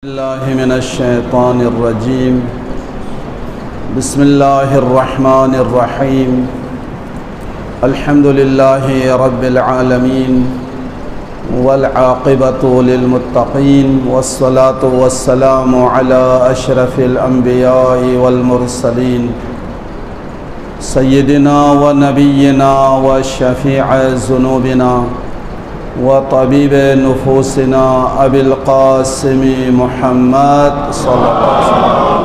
الله من الشيطان الرجيم. بسم الله الرحمن الرحيم. الحمد لله رب العالمين والعاقبة للمتقين والصلاة والسلام على أشرف الأنبياء والمرسلين سيدنا ونبينا وشفيع ذنوبنا وطبيب نفوسنا أبي القاسم محمد صلى الله عليه وسلم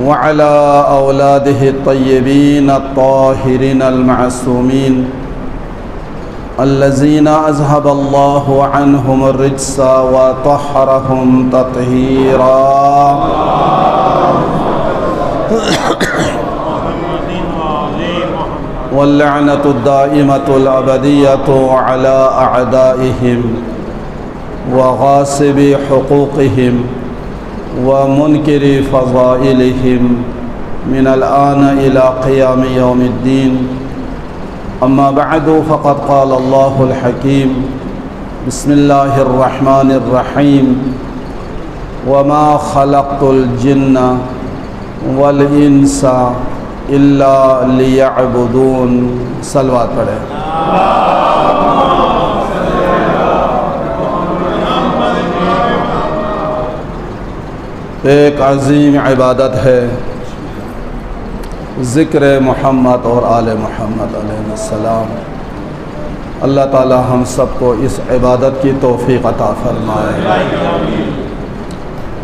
وعلى أولاده الطيبين الطاهرين المعصومين الذين أذهب الله عنهم الرجس وطهرهم تطهيرا. واللعنة الدائمة الأبدية على أعدائهم وغاصب حقوقهم ومنكر فضائلهم من الآن إلى قيام يوم الدين. أما بعد فقد قال الله الحكيم بسم الله الرحمن الرحيم وما خلقت الجن والإنس الا لیعبدون. صلوات پڑھیں. ایک عظیم عبادت ہے ذکر محمد اور آل محمد علیہ السلام. اللہ تعالی ہم سب کو اس عبادت کی توفیق عطا فرمائے.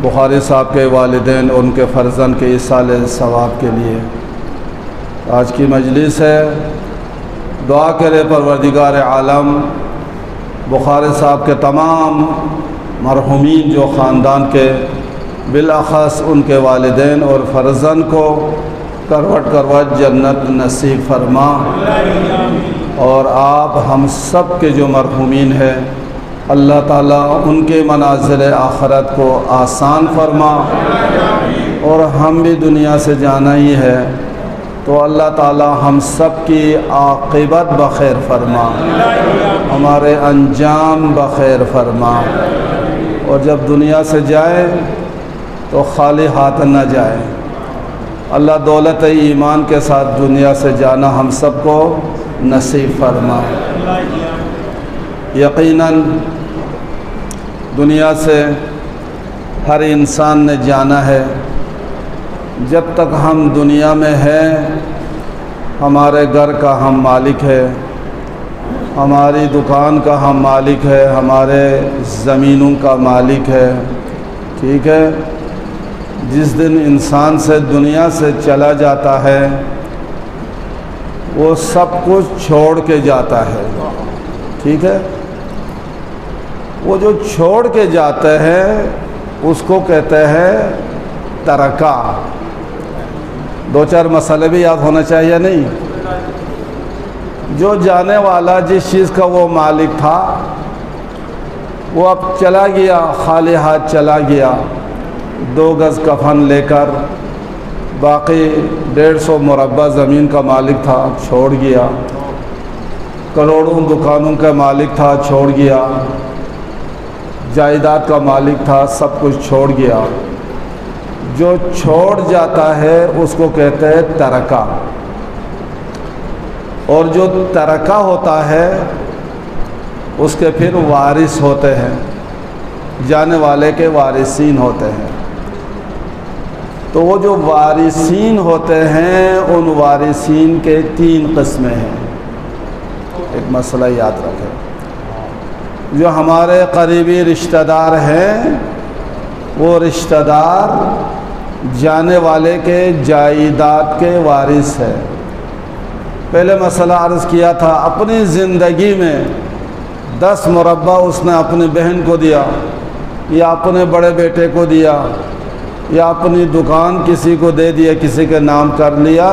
بخاری صاحب کے والدین ان کے فرزند کے ایصال ثواب کے لیے آج کی مجلس ہے. دعا کرے پروردگار عالم بخاری صاحب کے تمام مرحومین جو خاندان کے بالاخص ان کے والدین اور فرزند کو کروٹ کروٹ جنت نصیب فرما، اور آپ ہم سب کے جو مرحومین ہیں اللہ تعالیٰ ان کے منازل آخرت کو آسان فرما. اور ہم بھی دنیا سے جانا ہی ہے تو اللہ تعالی ہم سب کی عاقبت بخیر فرما، ہمارے انجام بخیر فرما، اور جب دنیا سے جائے تو خالی ہاتھ نہ جائے. اللہ دولت ایمان کے ساتھ دنیا سے جانا ہم سب کو نصیب فرما. یقیناً دنیا سے ہر انسان نے جانا ہے. جب تک ہم دنیا میں ہیں ہمارے گھر کا ہم مالک ہے، ہماری دکان کا ہم مالک ہے، ہمارے زمینوں کا مالک ہے. ٹھیک ہے، جس دن انسان سے دنیا سے چلا جاتا ہے وہ سب کچھ چھوڑ کے جاتا ہے. ٹھیک ہے، وہ جو چھوڑ کے جاتے ہیں اس کو کہتے ہیں ترکہ. دو چار مسئلے بھی یاد ہونا چاہیے. نہیں، جو جانے والا جس چیز کا وہ مالک تھا وہ اب چلا گیا، خالی ہاتھ چلا گیا. 2 گز کفن لے کر، باقی 150 مربع زمین کا مالک تھا چھوڑ گیا، کروڑوں دکانوں کا مالک تھا چھوڑ گیا، جائیداد کا مالک تھا سب کچھ چھوڑ گیا. جو چھوڑ جاتا ہے اس کو کہتے ہیں ترکہ. اور جو ترکہ ہوتا ہے اس کے پھر وارث ہوتے ہیں، جانے والے کے وارثین ہوتے ہیں. تو وہ جو وارثین ہوتے ہیں ان وارثین کے 3 قسمیں ہیں. ایک مسئلہ یاد رکھیں، جو ہمارے قریبی رشتہ دار ہیں وہ رشتہ دار جانے والے کے جائیداد کے وارث ہے. پہلے مسئلہ عرض کیا تھا، اپنی زندگی میں 10 مربع اس نے اپنی بہن کو دیا، یا اپنے بڑے بیٹے کو دیا، یا اپنی دکان کسی کو دے دیا، کسی کے نام کر لیا،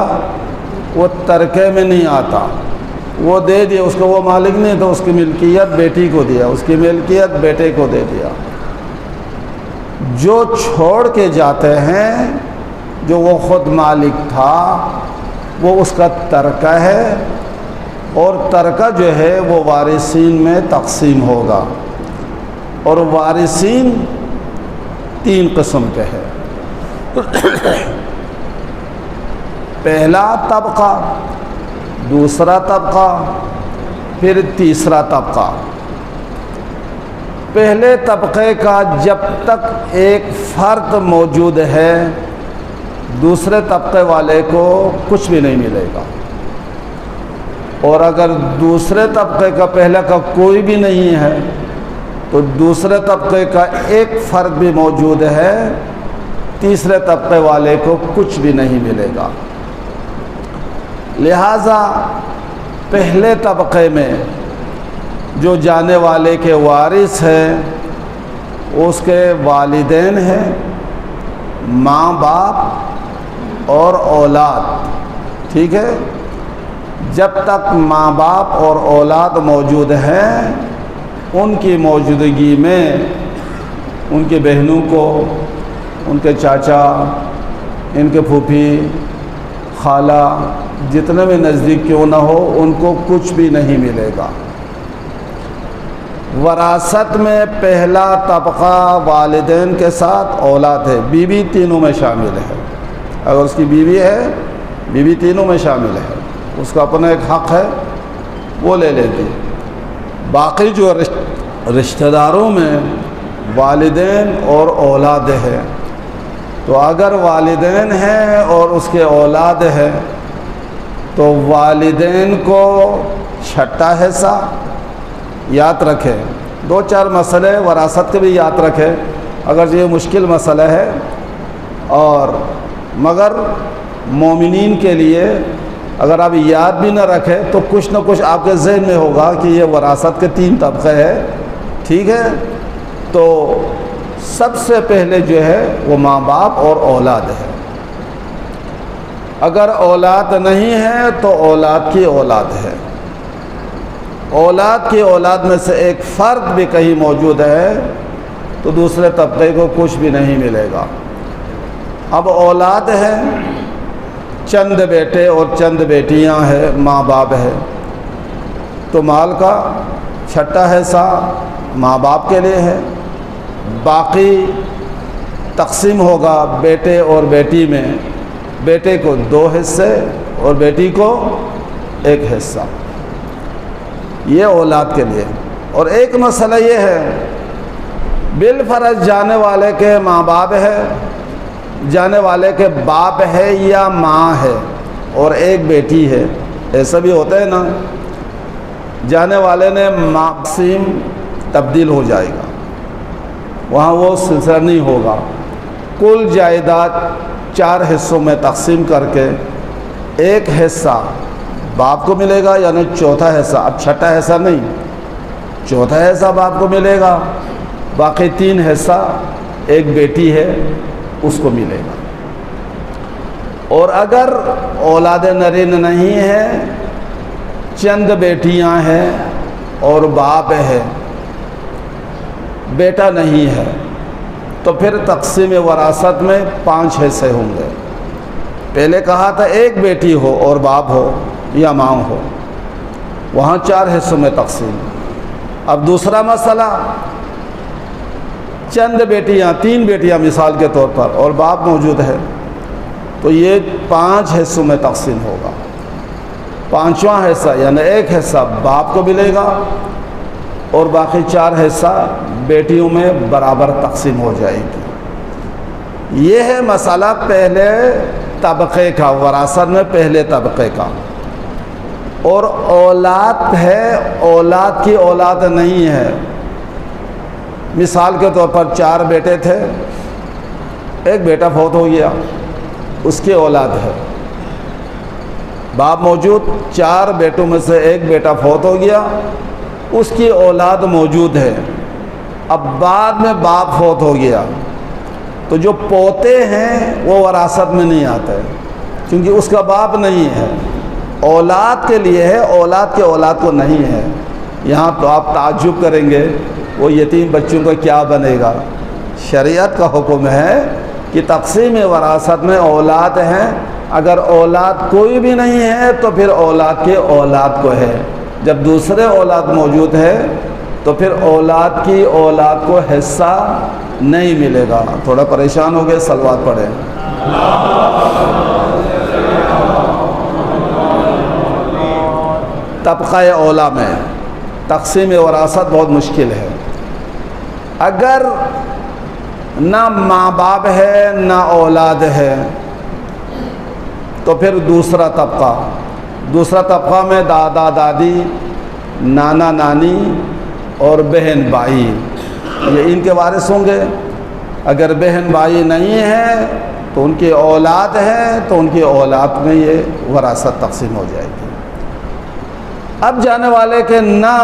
وہ ترکے میں نہیں آتا. وہ دے دیا، اس کو وہ مالک نہیں تو اس کی ملکیت بیٹی کو دیا، اس کی ملکیت بیٹے کو دے دیا. جو چھوڑ کے جاتے ہیں جو وہ خود مالک تھا وہ اس کا ترکہ ہے، اور ترکہ جو ہے وہ وارثین میں تقسیم ہوگا، اور وارثین 3 قسم کے ہیں۔ پہلا طبقہ، دوسرا طبقہ، پھر تیسرا طبقہ۔ پہلے طبقے کا جب تک ایک فرد موجود ہے دوسرے طبقے والے کو کچھ بھی نہیں ملے گا، اور اگر دوسرے طبقے کا پہلے کا کوئی بھی نہیں ہے تو دوسرے طبقے کا ایک فرد بھی موجود ہے، تیسرے طبقے والے کو کچھ بھی نہیں ملے گا۔ لہذا پہلے طبقے میں جو جانے والے کے وارث ہیں اس کے والدین ہیں، ماں باپ اور اولاد، ٹھیک ہے۔ جب تک ماں باپ اور اولاد موجود ہیں ان کی موجودگی میں ان کے بہنوں کو، ان کے چاچا، ان کے پھوپھی، خالہ، جتنے بھی نزدیک کیوں نہ ہو ان کو کچھ بھی نہیں ملے گا۔ وراثت میں پہلا طبقہ والدین کے ساتھ اولاد ہے، بیوی تینوں میں شامل ہے۔ اگر اس کی بیوی ہے، بیوی تینوں میں شامل ہے، اس کا اپنا ایک حق ہے وہ لے لیتی۔ باقی جو رشتہ داروں میں والدین اور اولاد ہے، تو اگر والدین ہیں اور اس کے اولاد ہے تو والدین کو چھٹا حصہ، یاد رکھے 2-4 مسئلے وراثت کے بھی یاد رکھے، اگر یہ مشکل مسئلہ ہے، اور مگر مومنین کے لیے اگر آپ یاد بھی نہ رکھیں تو کچھ نہ کچھ آپ کے ذہن میں ہوگا کہ یہ وراثت کے 3 طبقے ہیں، ٹھیک ہے۔ تو سب سے پہلے جو ہے وہ ماں باپ اور اولاد ہے۔ اگر اولاد نہیں ہے تو اولاد کی اولاد ہے، اولاد کی اولاد میں سے ایک فرد بھی کہیں موجود ہے تو دوسرے طبقے کو کچھ بھی نہیں ملے گا۔ اب اولاد ہے، چند بیٹے اور چند بیٹیاں ہیں، ماں باپ ہے، تو مال کا چھٹا حصہ ماں باپ کے لیے ہے، باقی تقسیم ہوگا بیٹے اور بیٹی میں، بیٹے کو 2 حصے اور بیٹی کو 1 حصہ، یہ اولاد کے لیے۔ اور ایک مسئلہ یہ ہے، بالفرض جانے والے کے ماں باپ ہے، جانے والے کے باپ ہے یا ماں ہے اور ایک بیٹی ہے، ایسا بھی ہوتا ہے نا، جانے والے نے ماں تقسیم تبدیل ہو جائے گا، وہاں وہ سلسلہ نہیں ہوگا۔ کل جائیداد 4 حصوں میں تقسیم کر کے 1 حصہ باپ کو ملے گا، یعنی چوتھا حصہ، اب چھٹا حصہ نہیں، چوتھا حصہ باپ کو ملے گا، باقی 3 حصہ ایک بیٹی ہے اس کو ملے گا۔ اور اگر اولاد نرین نہیں ہے، چند بیٹیاں ہیں اور باپ ہے، بیٹا نہیں ہے، تو پھر تقسیم وراثت میں 5 حصے ہوں گے۔ پہلے کہا تھا ایک بیٹی ہو اور باپ ہو یا ماں ہو، وہاں 4 حصوں میں تقسیم۔ اب دوسرا مسئلہ، چند بیٹیاں، 3 بیٹیاں مثال کے طور پر اور باپ موجود ہے، تو یہ 5 حصوں میں تقسیم ہوگا۔ 5واں حصہ یعنی 1 حصہ باپ کو ملے گا اور باقی 4 حصہ بیٹیوں میں برابر تقسیم ہو جائے گی۔ یہ ہے مسئلہ پہلے طبقے کا، وراثت میں پہلے طبقے کا۔ اور اولاد ہے، اولاد کی اولاد نہیں ہے، مثال کے طور پر 4 بیٹے تھے، ایک بیٹا فوت ہو گیا، اس کی اولاد ہے، باپ موجود، 4 بیٹوں میں سے ایک بیٹا فوت ہو گیا، اس کی اولاد موجود ہے۔ اب بعد میں باپ فوت ہو گیا تو جو پوتے ہیں وہ وراثت میں نہیں آتے کیونکہ اس کا باپ نہیں ہے، اولاد کے لیے ہے، اولاد کے اولاد کو نہیں ہے۔ یہاں تو آپ تعجب کریں گے وہ یتیم بچوں کا کیا بنے گا۔ شریعت کا حکم ہے کہ تقسیم وراثت میں اولاد ہیں اگر اولاد کوئی بھی نہیں ہے تو پھر اولاد کے اولاد کو ہے، جب دوسرے اولاد موجود ہے تو پھر اولاد کی اولاد کو حصہ نہیں ملے گا۔ تھوڑا پریشان ہو گئے، صلوات پڑھیں۔ طبقہ اولا میں تقسیم وراثت بہت مشکل ہے۔ اگر نہ ماں باپ ہے نہ اولاد ہے تو پھر دوسرا طبقہ میں دادا دادی، نانا نانی اور بہن بھائی، یہ ان کے وارث ہوں گے۔ اگر بہن بھائی نہیں ہے تو ان کی اولاد ہے تو ان کی اولاد میں یہ وراثت تقسیم ہو جائے گی۔ اب جانے والے کہ نہ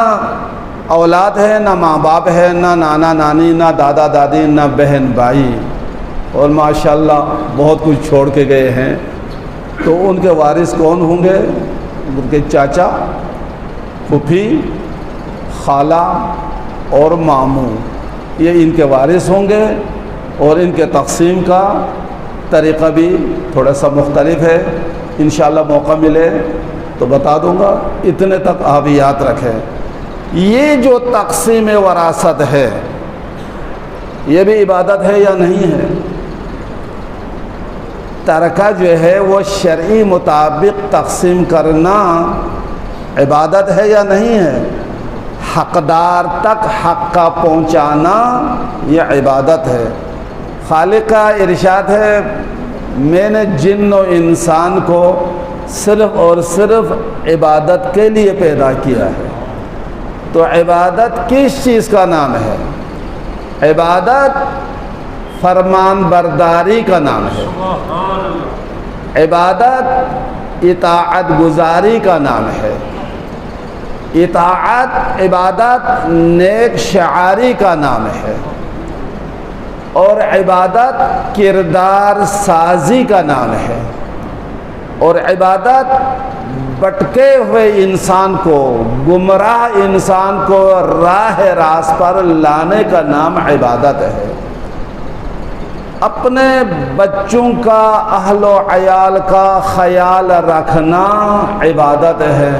اولاد ہے، نہ ماں باپ ہے، نہ نانا نانی، نہ دادا دادی، نہ بہن بھائی، اور ماشاءاللہ بہت کچھ چھوڑ کے گئے ہیں، تو ان کے وارث کون ہوں گے؟ ان کے چاچا، پھوپھی، خالہ اور ماموں، یہ ان کے وارث ہوں گے۔ اور ان کے تقسیم کا طریقہ بھی تھوڑا سا مختلف ہے، انشاءاللہ موقع ملے تو بتا دوں گا، اتنے تک آپ یاد رکھیں۔ یہ جو تقسیم وراثت ہے یہ بھی عبادت ہے یا نہیں ہے؟ ترکہ جو ہے وہ شرعی مطابق تقسیم کرنا عبادت ہے یا نہیں ہے؟ حقدار تک حق کا پہنچانا یہ عبادت ہے۔ خالق کا ارشاد ہے، میں نے جن و انسان کو صرف اور صرف عبادت کے لیے پیدا کیا ہے۔ تو عبادت کس چیز کا نام ہے؟ عبادت فرمان برداری کا نام ہے، عبادت اطاعت گزاری کا نام ہے، اطاعت عبادت نیک شعاری کا نام ہے، اور عبادت کردار سازی کا نام ہے، اور عبادت بٹکے ہوئے انسان کو، گمراہ انسان کو راہ راست پر لانے کا نام عبادت ہے۔ اپنے بچوں کا، اہل و عیال کا خیال رکھنا عبادت ہے۔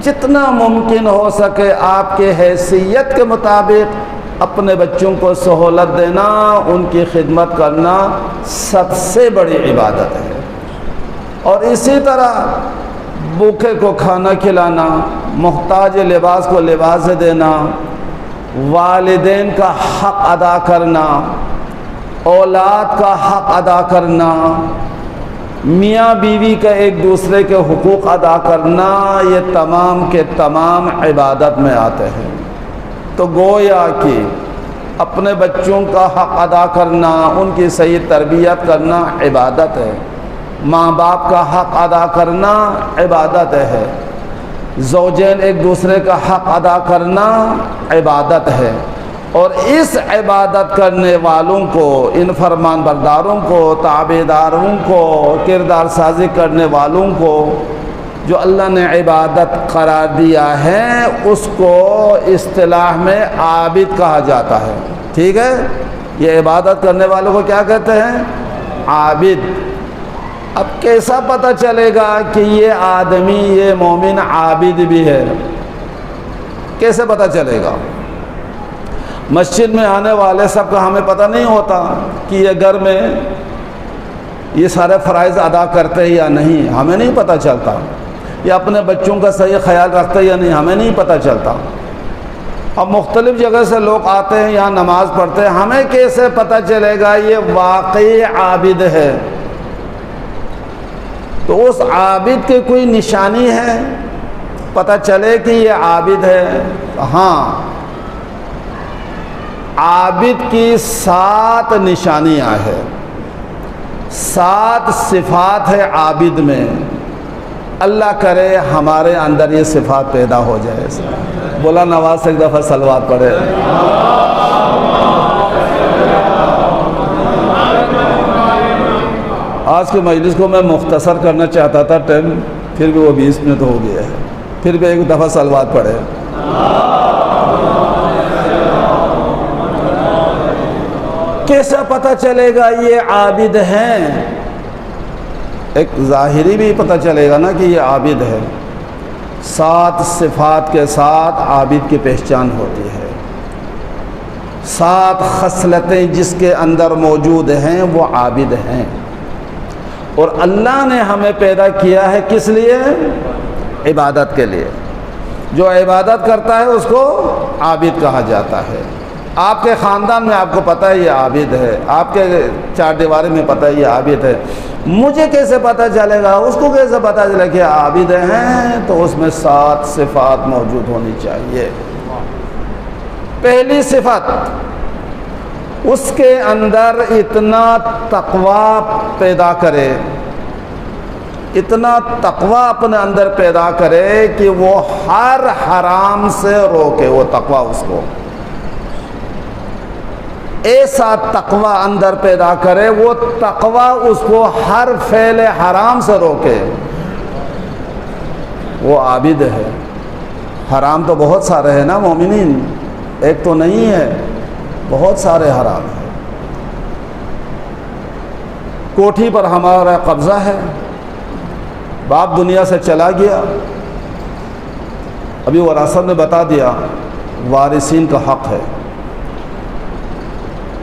جتنا ممکن ہو سکے آپ کے حیثیت کے مطابق اپنے بچوں کو سہولت دینا، ان کی خدمت کرنا سب سے بڑی عبادت ہے۔ اور اسی طرح بھوکے کو کھانا کھلانا، محتاج لباس کو لباس دینا، والدین کا حق ادا کرنا، اولاد کا حق ادا کرنا، میاں بیوی کا ایک دوسرے کے حقوق ادا کرنا، یہ تمام کے تمام عبادت میں آتے ہیں۔ تو گویا کہ اپنے بچوں کا حق ادا کرنا، ان کی صحیح تربیت کرنا عبادت ہے، ماں باپ کا حق ادا کرنا عبادت ہے، زوجین ایک دوسرے کا حق ادا کرنا عبادت ہے۔ اور اس عبادت کرنے والوں کو، ان فرمان برداروں کو، تابعداروں کو، کردار سازی کرنے والوں کو جو اللہ نے عبادت قرار دیا ہے، اس کو اصطلاح میں عابد کہا جاتا ہے۔ ٹھیک ہے، یہ عبادت کرنے والوں کو کیا کہتے ہیں؟ عابد۔ اب کیسا پتہ چلے گا کہ یہ آدمی، یہ مومن عابد بھی ہے؟ کیسے پتہ چلے گا؟ مسجد میں آنے والے سب کا ہمیں پتہ نہیں ہوتا کہ یہ گھر میں یہ سارے فرائض ادا کرتے یا نہیں، ہمیں نہیں پتہ چلتا۔ یہ اپنے بچوں کا صحیح خیال رکھتے یا نہیں، ہمیں نہیں پتہ چلتا۔ اب مختلف جگہ سے لوگ آتے ہیں، یہاں نماز پڑھتے ہیں، ہمیں کیسے پتہ چلے گا یہ واقعی عابد ہے؟ تو اس عابد کی کوئی نشانی ہے پتہ چلے کہ یہ عابد ہے؟ ہاں، عابد کی 7 نشانیاں ہیں، 7 صفات ہے عابد میں۔ اللہ کرے ہمارے اندر یہ صفات پیدا ہو جائے۔ بولا نواز سے ایک دفعہ صلوات پڑھے۔ آج کے مجلس کو میں مختصر کرنا چاہتا تھا، ٹائم پھر بھی وہ 20 منٹ ہو گیا ہے، پھر بھی ایک دفعہ صلوات پڑھے۔ کیسا پتہ چلے گا یہ عابد ہیں؟ ایک ظاہری بھی پتہ چلے گا نا کہ یہ عابد ہے، 7 صفات کے ساتھ عابد کی پہچان ہوتی ہے، 7 خصلتیں جس کے اندر موجود ہیں وہ عابد ہیں۔ اور اللہ نے ہمیں پیدا کیا ہے کس لیے؟ عبادت کے لیے۔ جو عبادت کرتا ہے اس کو عابد کہا جاتا ہے۔ آپ کے خاندان میں آپ کو پتہ ہے یہ عابد ہے، آپ کے چار دیواری میں پتہ ہے یہ عابد ہے، مجھے کیسے پتہ چلے گا، اس کو کیسے پتہ چلے کہ عابد ہیں؟ تو اس میں 7 صفات موجود ہونی چاہیے۔ پہلی صفت، اس کے اندر اتنا تقوی پیدا کرے، اتنا تقوی اپنے اندر پیدا کرے کہ وہ ہر حرام سے روکے، وہ تقوی اس کو ایسا تقوی اندر پیدا کرے، وہ تقوی اس کو ہر فعل حرام سے روکے، وہ عابد ہے۔ حرام تو بہت سارے ہیں نا مومنین، ایک تو نہیں ہے، بہت سارے حرام ہیں۔ کوٹھی پر ہمارا قبضہ ہے، باپ دنیا سے چلا گیا، ابھی وراثت نے بتا دیا وارثین کا حق ہے،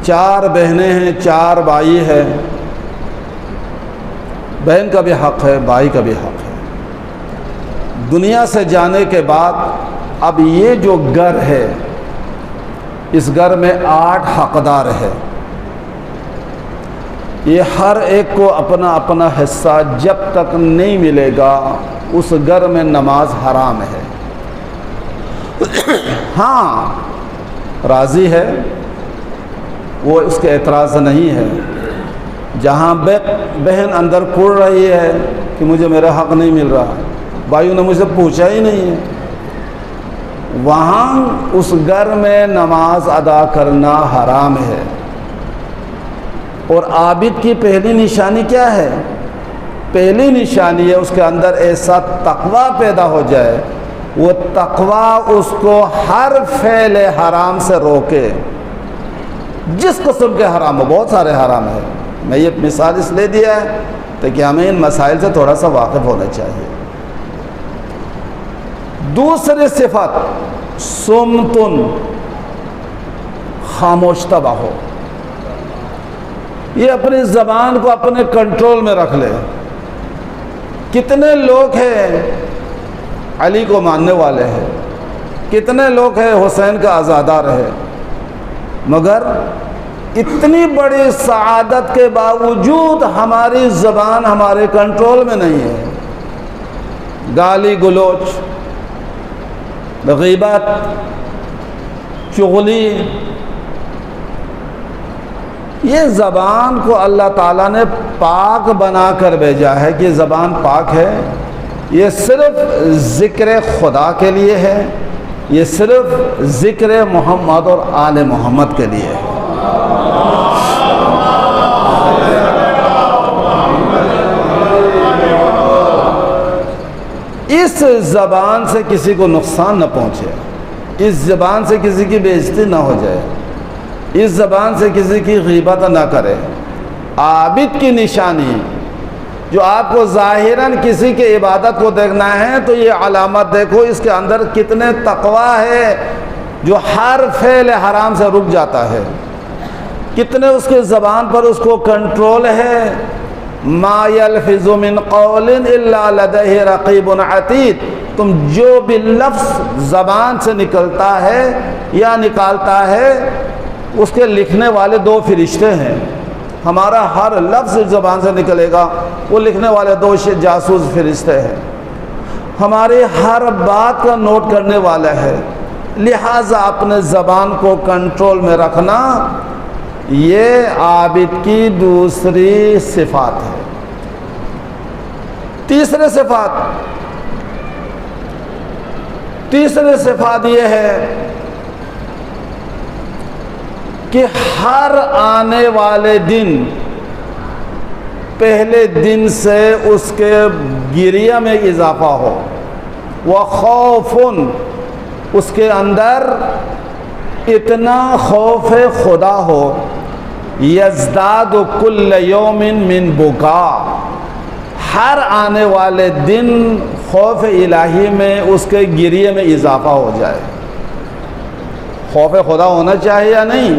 4 بہنیں ہیں، 4 بھائی ہیں، بہن کا بھی حق ہے، بھائی کا بھی حق ہے۔ دنیا سے جانے کے بعد اب یہ جو گھر ہے، اس گھر میں 8 حقدار ہے، یہ ہر ایک کو اپنا اپنا حصہ جب تک نہیں ملے گا اس گھر میں نماز حرام ہے۔ ہاں راضی ہے، وہ اس کے اعتراض نہیں ہے۔ جہاں بہن اندر کوڑ رہی ہے کہ مجھے میرا حق نہیں مل رہا، بھائیوں نے مجھ سے پوچھا ہی نہیں ہے، وہاں اس گھر میں نماز ادا کرنا حرام ہے۔ اور عابد کی پہلی نشانی کیا ہے؟ پہلی نشانی ہے اس کے اندر ایسا تقوی پیدا ہو جائے، وہ تقوی اس کو ہر فعل حرام سے روکے، جس قسم کے حرام ہو، بہت سارے حرام ہیں، میں یہ مثال اس لیے دیا ہے تاکہ ہمیں ان مسائل سے تھوڑا سا واقف ہونا چاہیے۔ دوسری صفت، سمتن، خاموش طبع ہو، یہ اپنی زبان کو اپنے کنٹرول میں رکھ لے۔ کتنے لوگ ہیں علی کو ماننے والے ہیں، کتنے لوگ ہیں حسین کا عزادار ہے، مگر اتنی بڑی سعادت کے باوجود ہماری زبان ہمارے کنٹرول میں نہیں ہے۔ گالی گلوچ، غیبت، چغلی، یہ زبان کو اللہ تعالیٰ نے پاک بنا کر بھیجا ہے کہ زبان پاک ہے، یہ صرف ذکر خدا کے لیے ہے، یہ صرف ذکر محمد اور آل محمد کے لیے ہے۔ اس زبان سے کسی کو نقصان نہ پہنچے، اس زبان سے کسی کی بے عزتی نہ ہو جائے، اس زبان سے کسی کی غیبت نہ کرے۔ عابد کی نشانی، جو آپ کو ظاہراً کسی کی عبادت کو دیکھنا ہے تو یہ علامت دیکھو اس کے اندر کتنے تقوی ہے، جو ہر فعل حرام سے رک جاتا ہے، کتنے اس کے زبان پر اس کو کنٹرول ہے۔ ما یلفظ من قول الا لدیہ رقیب عتید، تم جو بھی لفظ زبان سے نکلتا ہے یا نکالتا ہے، اس کے لکھنے والے 2 فرشتے ہیں۔ ہمارا ہر لفظ زبان سے نکلے گا، وہ لکھنے والے 2 جاسوس فرشتے ہیں، ہماری ہر بات کا نوٹ کرنے والا ہے۔ لہٰذا اپنے زبان کو کنٹرول میں رکھنا، یہ عابد کی دوسری صفات ہے۔ تیسری صفات یہ ہے کہ ہر آنے والے دن، پہلے دن سے اس کے گریہ میں اضافہ ہو، وخوف، اس کے اندر اتنا خوف خدا ہو، یزداد کل یوم من بکا، ہر آنے والے دن خوف الہی میں اس کے گریے میں اضافہ ہو جائے۔ خوف خدا ہونا چاہیے یا نہیں؟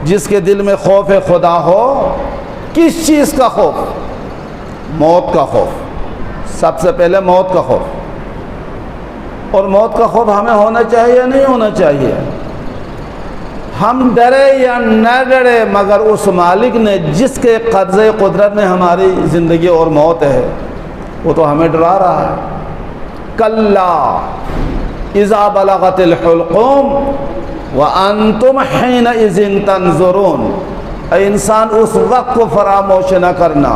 جس کے دل میں خوف خدا ہو، کس چیز کا خوف؟ موت کا خوف، سب سے پہلے موت کا خوف۔ اور موت کا خوف ہمیں ہونا چاہیے یا نہیں ہونا چاہیے؟ ہم ڈرے یا نہ ڈرے، مگر اس مالک نے جس کے قبضے قدرت میں ہماری زندگی اور موت ہے، وہ تو ہمیں ڈرا رہا ہے۔ کلا اذا بلغت الحلقوم وانتم حینئذ تنظرون، اے انسان اس وقت کو فراموش نہ کرنا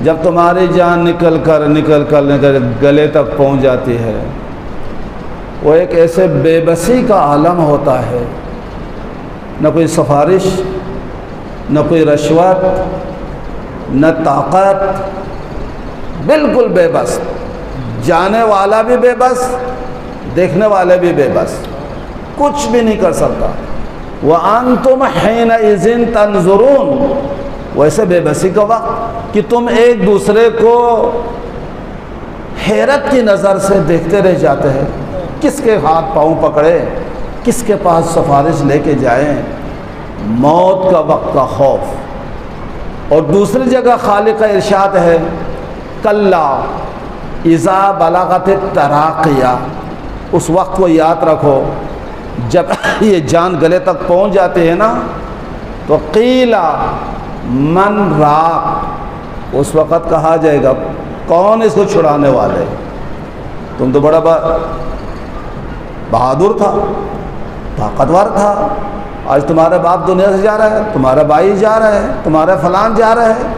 جب تمہاری جان نکل کر گلے تک پہنچ جاتی ہے۔ وہ ایک ایسے بے بسی کا عالم ہوتا ہے، نہ کوئی سفارش، نہ کوئی رشوت، نہ طاقت، بالکل بے بس، جانے والا بھی بے بس، دیکھنے والے بھی بے بس، کچھ بھی نہیں کر سکتا۔ وَأَنْتُمْ حِينَئِذٍ تَنْظُرُونَ، ویسے بے بسی کا وقت کہ تم ایک دوسرے کو حیرت کی نظر سے دیکھتے رہ جاتے ہیں، کس کے ہاتھ پاؤں پکڑے، کس کے پاس سفارش لے کے جائیں۔ موت کا وقت کا خوف۔ اور دوسری جگہ خالق کا ارشاد ہے کلا اذا بلغت التراقیہ، اس وقت کو یاد رکھو جب یہ جان گلے تک پہنچ جاتے ہیں نا، تو قیلا من راق، اس وقت کہا جائے گا کون اس کو چھڑانے والے؟ تم تو بڑا بہادر تھا، طاقتور تھا، آج تمہارا باپ دنیا سے جا رہا ہے، تمہارا بھائی جا رہا ہے، تمہارا فلان جا رہا ہے،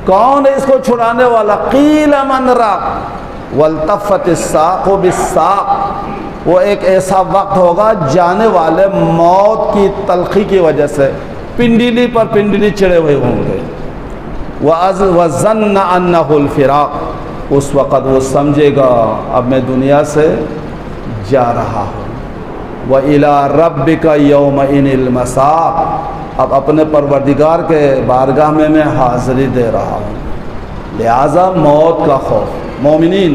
کون ہے اس کو چھڑانے والا؟ قیل من راق والتفت الساق بالساق، وہ ایک ایسا وقت ہوگا جانے والے موت کی تلخی کی وجہ سے پنڈلی پر پنڈلی چڑھے ہوئے ہوں گے۔ وَظَنَّ أَنَّهُ الْفِرَاقُ، اس وقت وہ سمجھے گا اب میں دنیا سے جا رہا ہوں۔ وَإِلَىٰ رَبِّكَ يَوْمَئِذٍ الْمَسَاقُ، اب اپنے پروردگار کے بارگاہ میں حاضری دے رہا ہوں۔ لہٰذا موت کا خوف، مومنین،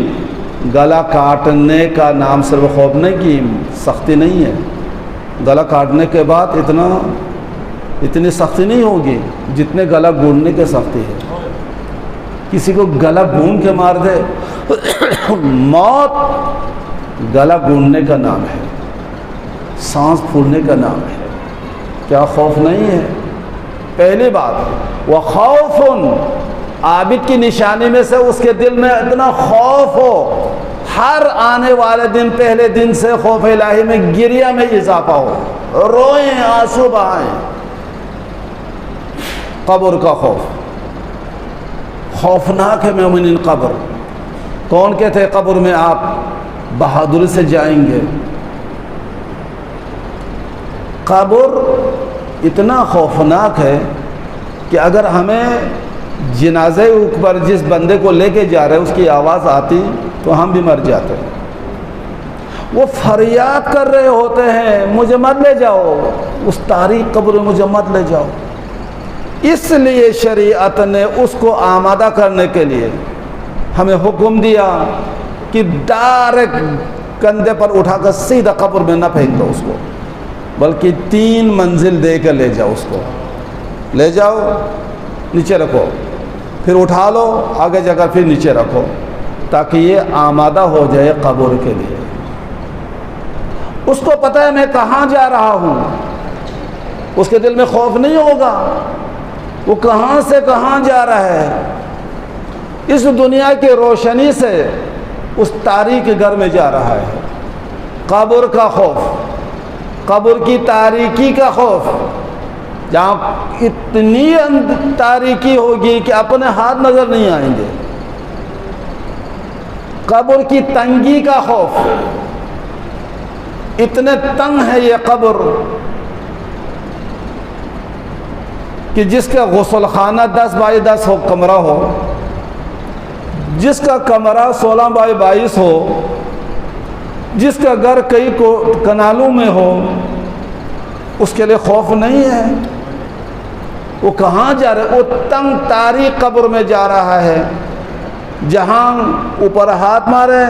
گلا کاٹنے کا نام صرف خوف نہیں کی سختی نہیں ہے، گلا کاٹنے کے بعد اتنی سختی نہیں ہوگی جتنے گلا گونڈنے کی سختی ہے۔ کسی کو گلا گونڈ کے مار دے، موت گلا گونڈنے کا نام ہے، سانس پھولنے کا نام ہے۔ کیا خوف نہیں ہے؟ پہلی بات وَخَوْفٌ، عابد کی نشانی میں سے اس کے دل میں اتنا خوف ہو، ہر آنے والے دن پہلے دن سے خوف الہی میں گریہ میں اضافہ ہو، روئیں، آنسو بہائیں۔ قبر کا خوف، خوفناک ہے مومنین قبر۔ کون کہتے ہیں قبر میں آپ بہادری سے جائیں گے؟ قبر اتنا خوفناک ہے کہ اگر ہمیں جنازے اوپر جس بندے کو لے کے جا رہے ہیں اس کی آواز آتی تو ہم بھی مر جاتے۔ وہ فریاد کر رہے ہوتے ہیں مجھے مت لے جاؤ، اس تاریک قبر میں مجھے مت لے جاؤ۔ اس لیے شریعت نے اس کو آمادہ کرنے کے لیے ہمیں حکم دیا کہ ڈائریکٹ کندھے پر اٹھا کر سیدھا قبر میں نہ پھینک دو اس کو، بلکہ 3 منزل دے کر لے جاؤ، اس کو لے جاؤ، نیچے رکھو، پھر اٹھا لو، آگے جا کر پھر نیچے رکھو، تاکہ یہ آمادہ ہو جائے قبر کے لیے۔ اس کو پتہ ہے میں کہاں جا رہا ہوں، اس کے دل میں خوف نہیں ہوگا، وہ کہاں سے کہاں جا رہا ہے، اس دنیا کی روشنی سے اس تاریک گھر میں جا رہا ہے۔ قبر کا خوف، قبر کی تاریکی کا خوف، جہاں اتنی تاریکی ہوگی کہ اپنے ہاتھ نظر نہیں آئیں گے۔ قبر کی تنگی کا خوف، اتنے تنگ ہے یہ قبر کہ جس کا غسل خانہ 10 بائی 10 ہو کمرہ ہو، جس کا کمرہ 16 بائی 22 ہو، جس کا گھر کئی کنالوں میں ہو، اس کے لیے خوف نہیں ہے۔ وہ کہاں جا رہا ہے؟ وہ تنگ تاریخ قبر میں جا رہا ہے، جہاں اوپر ہاتھ مارے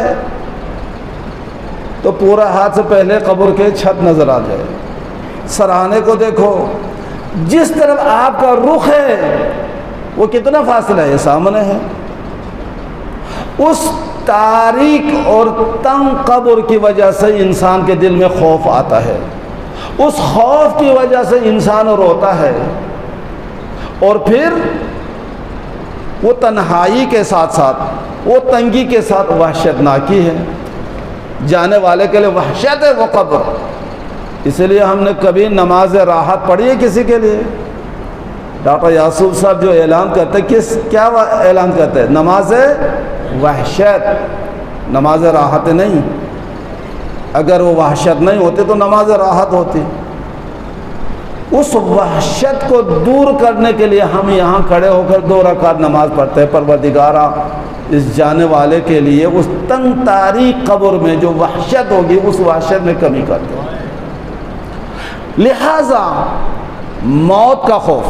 تو پورا ہاتھ سے پہلے قبر کے چھت نظر آ جائے، سراہنے کو دیکھو، جس طرف آپ کا رخ ہے وہ کتنا فاصلہ ہے، سامنے ہے۔ اس تاریک اور تنگ قبر کی وجہ سے انسان کے دل میں خوف آتا ہے، اس خوف کی وجہ سے انسان روتا ہے، اور پھر وہ تنہائی کے ساتھ ساتھ وہ تنگی کے ساتھ وحشتناکی ہے، جانے والے کے لیے وحشت ہے وہ قبر۔ اس لیے ہم نے کبھی نماز راحت پڑھی ہے کسی کے لیے؟ ڈاکٹر یاسوف صاحب جو اعلان کرتے کیا اعلان کرتے ہیں؟ نماز وحشت، نماز راحت نہیں۔ اگر وہ وحشت نہیں ہوتی تو نماز راحت ہوتی۔ اس وحشت کو دور کرنے کے لیے ہم یہاں کھڑے ہو کر 2 رکعت نماز پڑھتے ہیں۔ پروردگارا، اس جانے والے کے لیے اس تنگ تاریک قبر میں جو وحشت ہوگی اس وحشت میں کمی کر دو۔ لہذا موت کا خوف،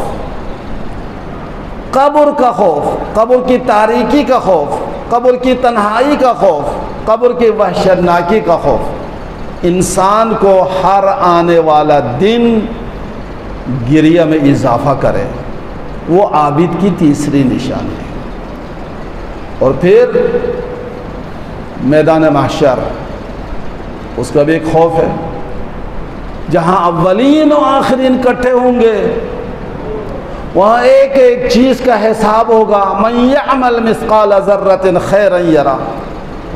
قبر کا خوف، قبر کی تاریکی کا خوف، قبر کی تنہائی کا خوف، قبر کی وحشتناکی کا خوف انسان کو ہر آنے والا دن گریہ میں اضافہ کرے۔ وہ عابد کی تیسری نشانی ہے۔ اور پھر میدان محشر، اس کا بھی ایک خوف ہے، جہاں اولین و آخرین اکٹھے ہوں گے، وہاں ایک ایک چیز کا حساب ہوگا۔ من یعمل مثقال ذرۃ خیرا یرا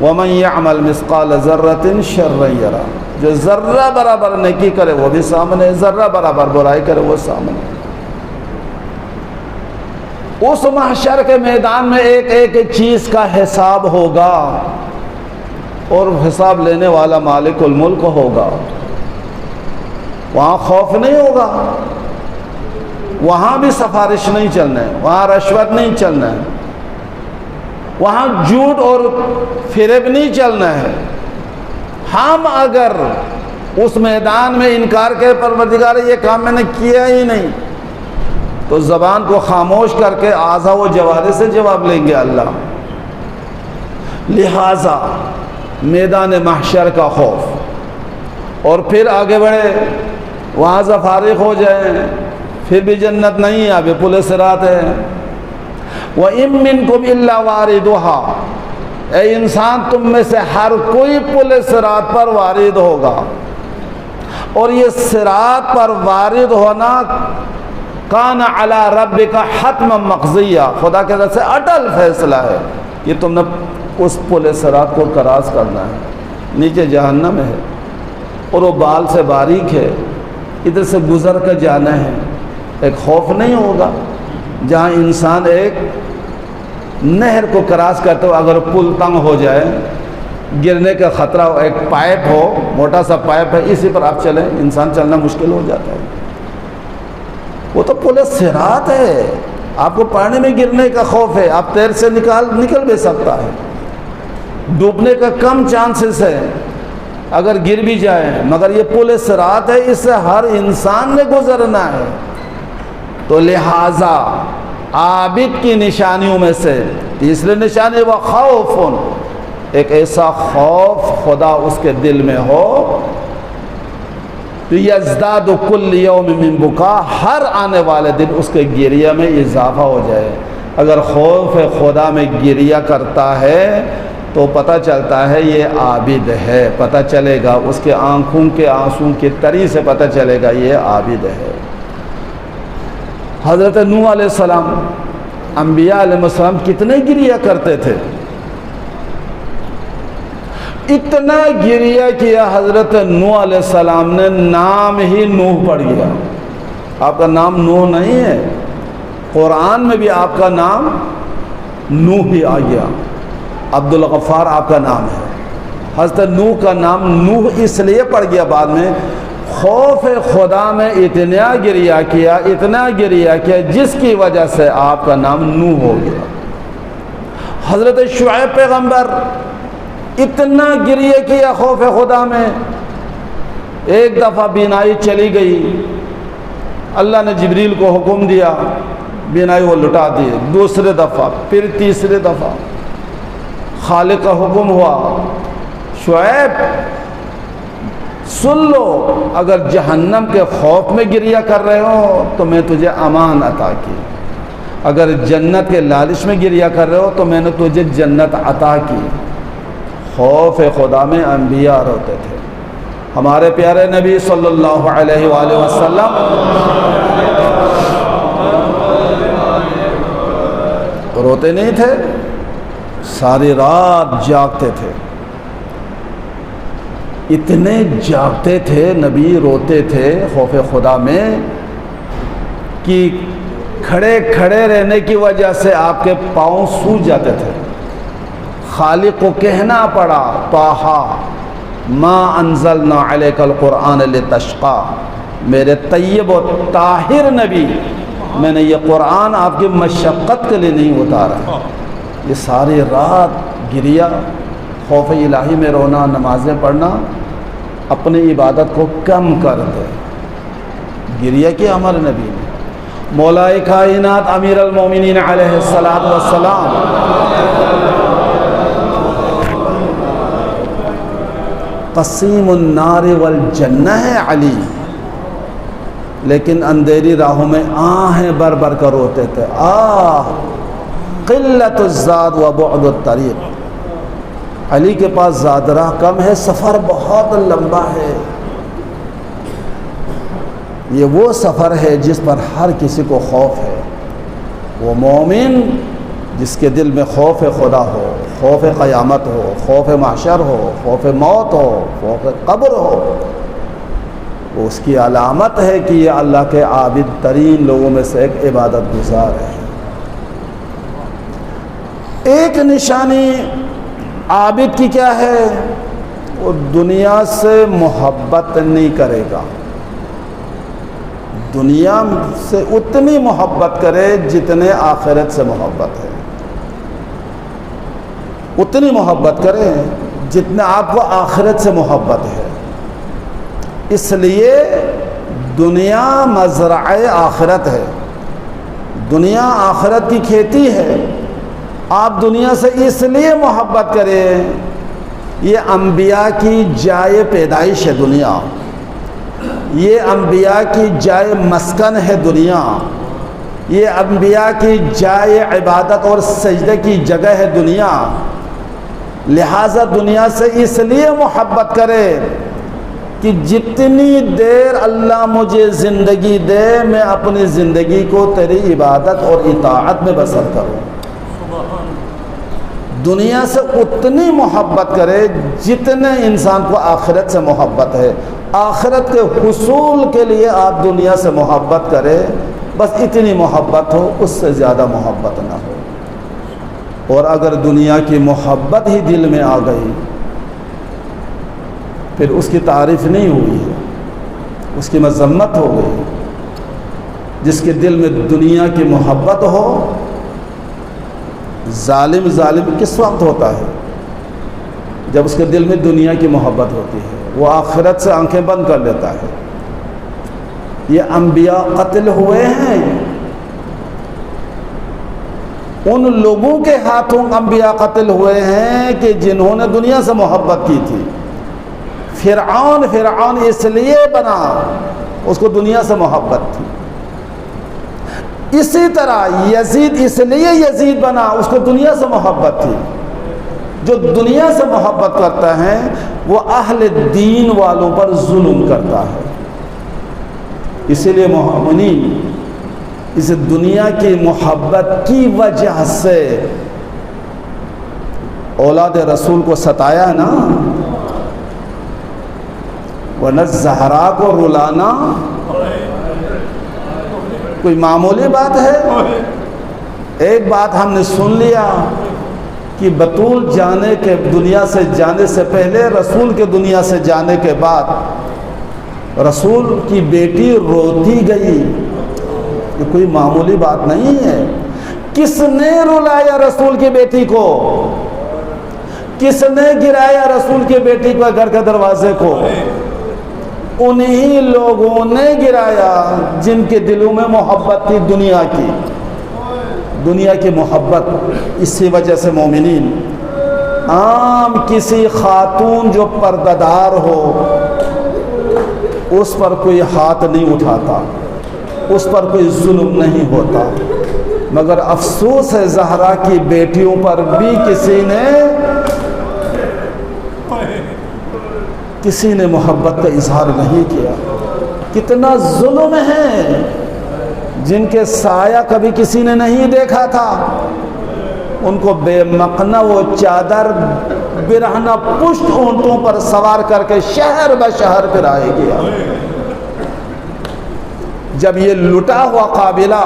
ومن یعمل مثقال ذرۃ شرا یرا۔ جو ذرہ برابر نیکی کرے وہ بھی سامنے، ذرہ برابر برائی کرے وہ سامنے۔ اس محشر کے میدان میں ایک ایک چیز کا حساب ہوگا، اور حساب لینے والا مالک الملک ہوگا۔ وہاں خوف نہیں ہوگا، وہاں بھی سفارش نہیں چلنا ہے، وہاں رشوت نہیں چلنا ہے، وہاں جھوٹ اور فریب نہیں چلنا ہے۔ ہم اگر اس میدان میں انکار کے پروردگار یہ کام میں نے کیا ہی نہیں، تو زبان کو خاموش کر کے اعضاء و جوارح سے جواب لیں گے اللہ۔ لہذا میدان محشر کا خوف، اور پھر آگے بڑھے، وہاں سے فارغ ہو جائیں، پھر بھی جنت نہیں، ابھی پل صراط ہے۔ وَإِن مِّنكُمْ إِلَّا وَارِدُهَا، اے انسان تم میں سے ہر کوئی پل صراط پر وارد ہوگا، اور یہ صراط پر وارد ہونا کان علی ربک حتما مقضیہ، خدا کے طرف سے اٹل فیصلہ ہے کہ تم نے اس پل صراط کو کراس کرنا ہے۔ نیچے جہنم ہے اور وہ بال سے باریک ہے، ادھر سے گزر کر جانا ہے۔ ایک خوف نہیں ہوگا جہاں انسان ایک نہر کو کراس کرتے ہو، اگر پل تنگ ہو جائے، گرنے کا خطرہ ہو، ایک پائپ ہو، موٹا سا پائپ ہے، اسی پر آپ چلیں، انسان چلنا مشکل ہو جاتا ہے۔ وہ تو پل صراط ہے، آپ کو پانی میں گرنے کا خوف ہے، آپ تیر سے نکل بھی سکتا ہے، ڈوبنے کا کم چانسز ہے اگر گر بھی جائے، مگر یہ پل صراط ہے، اس سے ہر انسان نے گزرنا ہے۔ تو لہٰذا عابد کی نشانیوں میں سے تیسری نشانی وہ خوف، ایک ایسا خوف خدا اس کے دل میں ہو تو یزداد کل یوم من بکا، ہر آنے والے دن اس کے گریہ میں اضافہ ہو جائے۔ اگر خوف خدا میں گریہ کرتا ہے تو پتہ چلتا ہے یہ عابد ہے، پتہ چلے گا اس کے آنکھوں کے آنسوں کی تری سے پتہ چلے گا یہ عابد ہے۔ حضرت نوح علیہ السلام، انبیاء علیہ السلام کتنے گریہ کرتے تھے، اتنا گریہ کیا حضرت نوح علیہ السلام نے، نام ہی نوح پڑ گیا۔ آپ کا نام نوح نہیں ہے، قرآن میں بھی آپ کا نام نوح ہی آ گیا، عبد الغفار آپ کا نام ہے۔ حضرت نوح کا نام نوح اس لیے پڑ گیا بعد میں، خوف خدا میں اتنا گریہ کیا، اتنا گریہ کیا، جس کی وجہ سے آپ کا نام نوح ہو گیا۔ حضرت شعیب پیغمبر اتنا گریہ کیا خوف خدا میں، ایک دفعہ بینائی چلی گئی اللہ نے جبریل کو حکم دیا، بینائی وہ لٹا دیے، دوسرے دفعہ، پھر تیسرے دفعہ خالق کا حکم ہوا، شعیب سن لو، اگر جہنم کے خوف میں گریہ کر رہے ہو تو میں تجھے امان عطا کی، اگر جنت کے لالچ میں گریہ کر رہے ہو تو میں نے تجھے جنت عطا کی۔ خوف خدا میں انبیاء روتے تھے۔ ہمارے پیارے نبی صلی اللہ علیہ وآلہ وسلم روتے نہیں تھے، ساری رات جاگتے تھے، اتنے جاگتے تھے نبی، روتے تھے خوف خدا میں کہ کھڑے کھڑے رہنے کی وجہ سے آپ کے پاؤں سوج جاتے تھے۔ خالق کو کہنا پڑا، طٰہٰ ما انزلنا علیک القرآن لتشقیٰ، میرے طیب و طاہر نبی، میں نے یہ قرآن آپ کی مشقت کے لیے نہیں اتارا۔ یہ ساری رات گریہ، خوف الہی میں رونا، نمازیں پڑھنا، اپنی عبادت کو کم کر دے۔ گریہ کیا ہمارے نبی نے۔ مولا کائنات امیر المومنین علیہ السلام قسیم النار والجنہ ہے علی، لیکن اندھیری راہوں میں آہیں بر بر کر روتے تھے، قلت الزاد و بعد الطریق، علی کے پاس زاد راہ کم ہے، سفر بہت لمبا ہے۔ یہ وہ سفر ہے جس پر ہر کسی کو خوف ہے۔ وہ مومن جس کے دل میں خوف خدا ہو، خوف قیامت ہو، خوف محشر ہو، خوف موت ہو، خوف قبر ہو، وہ اس کی علامت ہے کہ یہ اللہ کے عابد ترین لوگوں میں سے ایک عبادت گزار ہے۔ ایک نشانی عابد کی کیا ہے؟ وہ دنیا سے محبت نہیں کرے گا، دنیا سے اتنی محبت کرے جتنے آخرت سے محبت ہے، اتنی محبت کرے جتنے آپ کو آخرت سے محبت ہے۔ اس لیے دنیا مزرعہ آخرت ہے، دنیا آخرت کی کھیتی ہے۔ آپ دنیا سے اس لیے محبت کریں، یہ انبیاء کی جائے پیدائش ہے دنیا، یہ انبیاء کی جائے مسکن ہے دنیا، یہ انبیاء کی جائے عبادت اور سجدے کی جگہ ہے دنیا۔ لہٰذا دنیا سے اس لیے محبت کرے کہ جتنی دیر اللہ مجھے زندگی دے میں اپنی زندگی کو تیری عبادت اور اطاعت میں بسر کروں۔ دنیا سے اتنی محبت کرے جتنے انسان کو آخرت سے محبت ہے۔ آخرت کے حصول کے لیے آپ دنیا سے محبت کرے، بس اتنی محبت ہو، اس سے زیادہ محبت نہ ہو۔ اور اگر دنیا کی محبت ہی دل میں آ گئی پھر اس کی تعریف نہیں ہوئی ہے، اس کی مذمت ہو گئی۔ جس کے دل میں دنیا کی محبت ہو، ظالم کس وقت ہوتا ہے؟ جب اس کے دل میں دنیا کی محبت ہوتی ہے، وہ آخرت سے آنکھیں بند کر لیتا ہے۔ یہ انبیاء قتل ہوئے ہیں، ان لوگوں کے ہاتھوں انبیاء قتل ہوئے ہیں کہ جنہوں نے دنیا سے محبت کی تھی۔ فرعون اس لیے بنا، اس کو دنیا سے محبت تھی۔ اسی طرح یزید اس لیے یزید بنا، اس کو دنیا سے محبت تھی۔ جو دنیا سے محبت کرتا ہے وہ اہل دین والوں پر ظلم کرتا ہے۔ اسی لیے مومنین اس دنیا کی محبت کی وجہ سے اولاد رسول کو ستایا نا، ورنہ زہرا کو رلانا کوئی معمولی بات ہے؟ ایک بات ہم نے سن لیا کہ بطول جانے کے دنیا سے جانے سے پہلے، رسول کے دنیا سے جانے کے بعد رسول کی بیٹی روتی گئی، یہ کوئی معمولی بات نہیں ہے۔ کس نے رلایا رسول کی بیٹی کو؟ کس نے گرایا رسول کی بیٹی کو گھر کے دروازے کو؟ انہی لوگوں نے گرایا جن کے دلوں میں محبت تھی دنیا کی محبت. اسی وجہ سے مومنین عام کسی خاتون جو پردہ ہو اس پر کوئی ہاتھ نہیں اٹھاتا, اس پر کوئی ظلم نہیں ہوتا, مگر افسوس ہے زہرا کی بیٹیوں پر بھی کسی نے محبت کا اظہار نہیں کیا. کتنا ظلم ہے, جن کے سایہ کبھی کسی نے نہیں دیکھا تھا ان کو بے مقنا وہ چادر برہنہ پشت اونٹوں پر سوار کر کے شہر بشہر پھرائے گیا. جب یہ لٹا ہوا قابلہ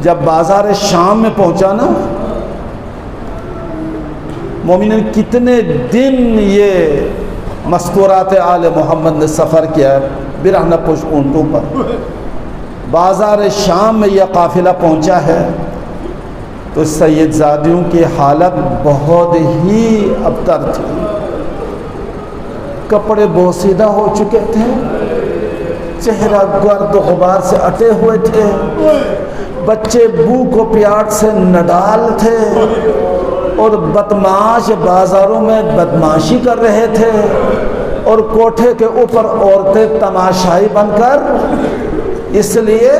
جب بازار شام میں پہنچا نا, مومنین کتنے دن یہ مستورات آل محمد نے سفر کیا ہے برہنہ پشت اونٹوں پر. بازار شام میں یہ قافلہ پہنچا ہے تو سید زادیوں کی حالت بہت ہی ابتر تھی. کپڑے بوسیدہ ہو چکے تھے, چہرہ گرد و غبار سے اٹے ہوئے تھے, بچے بھوک و پیاس سے نڈال تھے, اور بدماش بازاروں میں بدماشی کر رہے تھے, اور کوٹھے کے اوپر عورتیں تماشائی بن کر, اس لیے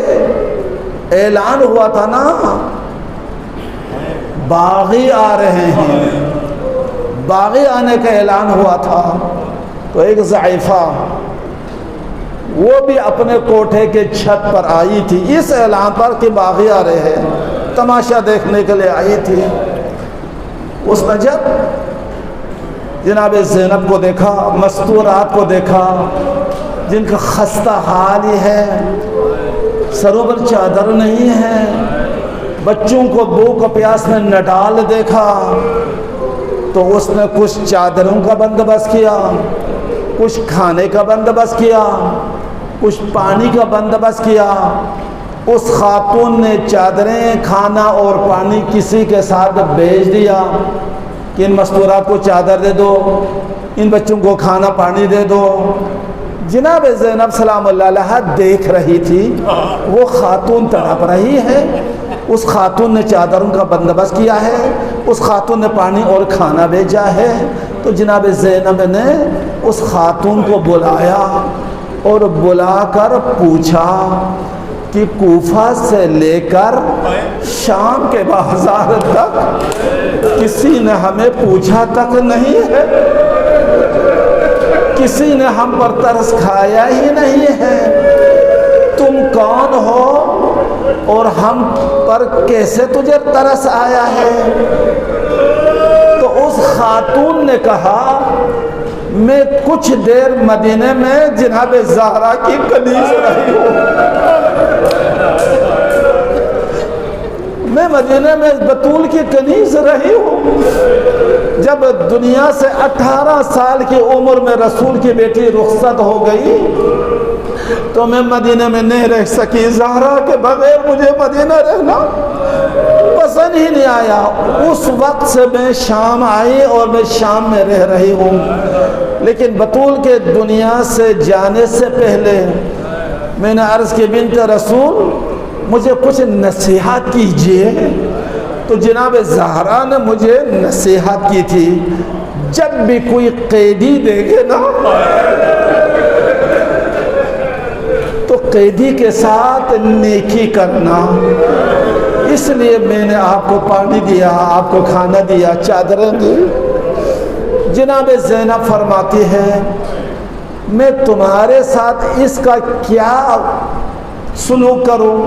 اعلان ہوا تھا نا باغی آ رہے ہیں, باغی آنے کا اعلان ہوا تھا. تو ایک ضعیفہ وہ بھی اپنے کوٹھے کے چھت پر آئی تھی اس اعلان پر کہ باغی آ رہے ہیں, تماشا دیکھنے کے لیے آئی تھی. اس نے جب جناب زینب کو دیکھا, مستورات کو دیکھا جن کا خستہ حال ہی ہے, سروں پر چادر نہیں ہے, بچوں کو بھوک و پیاس میں نڈال دیکھا, تو اس نے کچھ چادروں کا بندوبست کیا, کچھ کھانے کا بندوبست کیا, کچھ پانی کا بندوبست کیا. اس خاتون نے چادریں, کھانا اور پانی کسی کے ساتھ بھیج دیا کہ ان مستورات کو چادر دے دو, ان بچوں کو کھانا پانی دے دو. جناب زینب سلام اللہ علیہا دیکھ رہی تھی, وہ خاتون تڑپ رہی ہے, اس خاتون نے چادروں کا بندوبست کیا ہے, اس خاتون نے پانی اور کھانا بھیجا ہے. تو جناب زینب نے اس خاتون کو بلایا اور بلا کر پوچھا کہ کوفہ سے لے کر شام کے بازار تک کسی نے ہمیں پوچھا تک نہیں ہے, کسی نے ہم پر ترس کھایا ہی نہیں ہے, تم کون ہو اور ہم پر کیسے تجھے ترس آیا ہے؟ تو اس خاتون نے کہا میں کچھ دیر مدینے میں جناب زہرا کی کنیز رہی ہوں, میں مدینے میں بطول کی کنیز رہی ہوں. جب دنیا سے 18 سال کی عمر میں رسول کی بیٹی رخصت ہو گئی تو میں مدینے میں نہیں رہ سکی. زہرا کے بغیر مجھے مدینہ رہنا پسند ہی نہیں آیا. اس وقت سے میں شام آئی اور میں شام میں رہ رہی ہوں, لیکن بطول کے دنیا سے جانے سے پہلے میں نے عرض کی بنت رسول مجھے کچھ نصیحت کیجئے. تو جناب زہرا نے مجھے نصیحت کی تھی, جب بھی کوئی قیدی دیکھے نا تو قیدی کے ساتھ نیکی کرنا. اس لیے میں نے آپ کو پانی دیا, آپ کو کھانا دیا, چادریں دی. جناب زینب فرماتی ہے میں تمہارے ساتھ اس کا کیا سلوک کروں,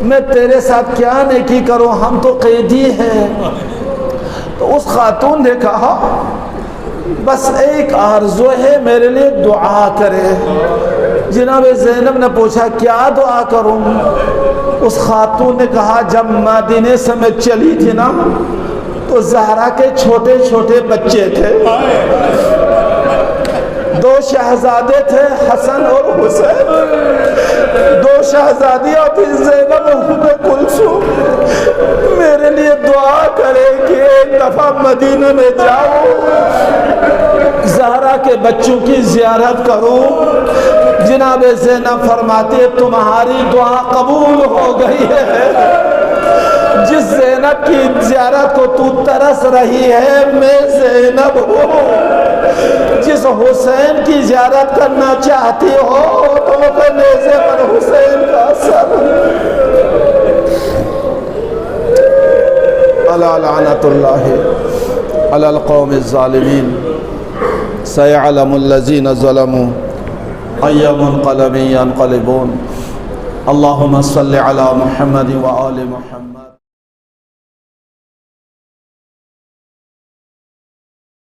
میں تیرے ساتھ کیا نیکی کروں, ہم تو قیدی ہیں. تو اس خاتون نے کہا بس ایک آرزو ہے, میرے لیے دعا کرے. جناب زینب نے پوچھا کیا دعا کروں؟ اس خاتون نے کہا جب مدینے سے میں چلی تھی نا تو زہرا کے چھوٹے چھوٹے بچے تھے, دو شہزادے تھے حسن اور حسین، دو شہزادیاں تھی زینب اور ام کلثوم۔ میرے لیے دعا کرے کہ ایک دفعہ مدینے میں جاؤ، زہرا کے بچوں کی زیارت کروں۔ جناب زینب فرماتی ہے تمہاری دعا قبول ہو گئی ہے، جس زینب کی زیارت کو تو ترس رہی ہے میں زینب ہوں، جس حسین کی زیارت کرنا چاہتی ہو تو وہ نیزے پر حسین کا سر۔ الا لعنت اللہ علی القوم الظالمین، سیعلم الذین ظلموا ای منقلب ینقلبون۔ اللہم صل علی محمد وآل محمد۔